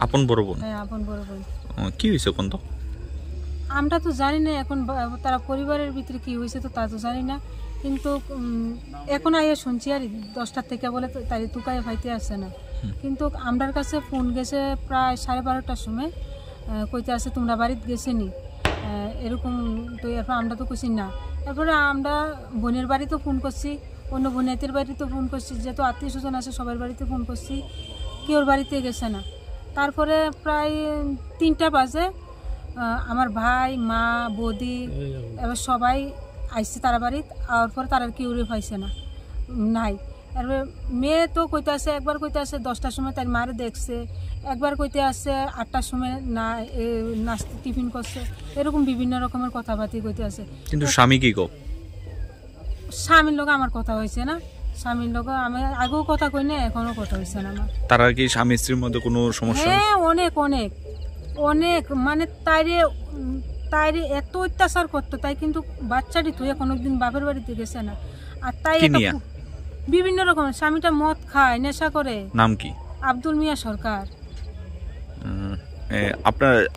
আপন বড় বোন? হ্যাঁ, আপন বড় বোন। কি হয়েছে কোন তো? আমরা তো জানি না এখন তারা পরিবারের ভিতরে কি হয়েছে তো তা তো জানি না, কিন্তু এখন আইয়া শুনছি আর 10টার থেকে বলে তাই তুকায় ফাইতে আসছে না, কিন্তু আমরার কাছে ফোন গেছে প্রায় 12:30টার সময়, কইতে আছে তোমরা বাড়িতে গেছে নি এরকম। তো এরপর আমরা তো কইছি না, তারপরে আমরা বোনের বাড়িতেও ফোন করছি, অন্য বোনেতের বাড়িতেও ফোন করছি, যেহেতু আত্মীয় স্বজন আছে সবার বাড়িতে ফোন করছি, কেউর বাড়িতে গেছে না। তারপরে প্রায় 3টা বাজে আমার ভাই, মা, বৌদি এবার সবাই আইসছে তারা বাড়িতে, আর পরে তারা কেউরে পাইছে না, নাই। এবার মেয়ে তো কইতে আছে, একবার কইতে আছে 10টার সময় তার মারে দেখছে, একবার কইতে আছে 8টার সময় না নাস্তা টিফিন করছে, এরকম বিভিন্ন রকমের কথাবার্তা কইতে আছে। কিন্তু স্বামী কি গো? স্বামীর লোক আমার কথা হয়েছে না, স্বামীর লোক আমি আগেও কথা কই না, এখনো কথা হয়েছে না আমার। তারা কি স্বামী স্ত্রীর মধ্যে কোনো সমস্যা? হ্যাঁ, অনেক অনেক অনেক, মানে তাইরে এত অত্যাচার করতো, তাই কিন্তু বাচ্চাটি তুই কোনোদিন বাপের বাড়িতে গেছে না। আর তাই বিভিন্ন রকমের, স্বামীটা মদ খায়, নেশা করে। নাম কি? আব্দুল মিয়া সরকার।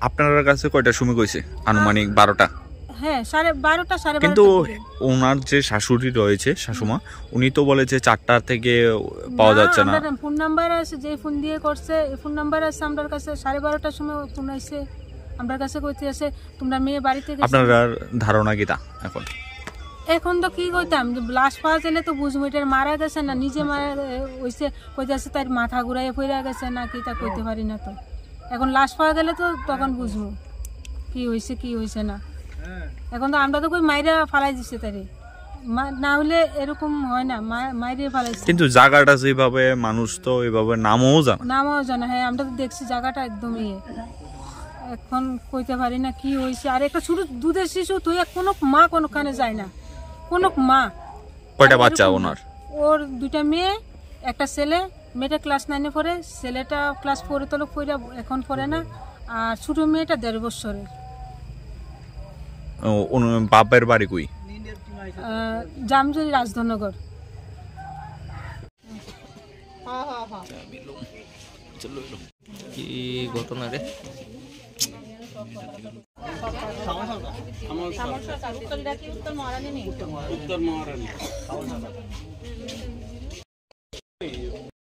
আপনার কাছে কয়টা সময় কইছে? আনুমানিক 12টা। হ্যাঁ, 12:30 12:30। কিন্তু ওনার যে শাশুড়ি রয়েছে, শাশুমা, উনি তো বলেছে 4টা থেকে পাওয়া যাচ্ছে না। ফোন নাম্বার আছে, যে ফোন দিয়ে করছে ফোন নাম্বার আছে আমার কাছে, 12:30টার সময় ফোন আইছে আমার কাছে, কইতে আছে তোমরা মেয়ে বাড়িতে গেছে। আপনার ধারণা কি তা এখন তো কি কইতাম, লাশ পাওয়া গেলে তো বুঝবো এটা মারা গেছে না নিজে মারা হইছে, কইতে আছে তার মাথা ঘুরাইয়া পড়ে গেছে না কি, তা কইতে পারি না। তো এখন লাশ পাওয়া গেলে তো তখন বুঝবো কি হয়েছে কি হয়েছে না। এখন তো আমরা তো কই মাইরা ফালাই দিচ্ছে তারে, না হলে এরকম হয় না, মাইরে ফালাইছে। কিন্তু জায়গাটা যেভাবে, মানুষ তো এইভাবে নামও জানে। হ্যাঁ, আমরা তো দেখছি জায়গাটা একদম এখন কইতে পারি না কি হয়েছে। আর একটা ছোট দুধের শিশু, তুই কোনো মা কোনোখানে যায় না, কোনো মা। কয়টা বাচ্চা ওনার? ওর 2টা মেয়ে, একটা ছেলে। মেয়েটা ক্লাস 9-এ পড়ে, ছেলেটা ক্লাস 4-এ তো পড়ে, এখন পড়ে না। আর ছোট মেয়েটা 1.5 বছরের। বাপের বাড়ি কই? জামজুরি, রাজধনগর। কি ঘটনা রে? উত্তর মহারানী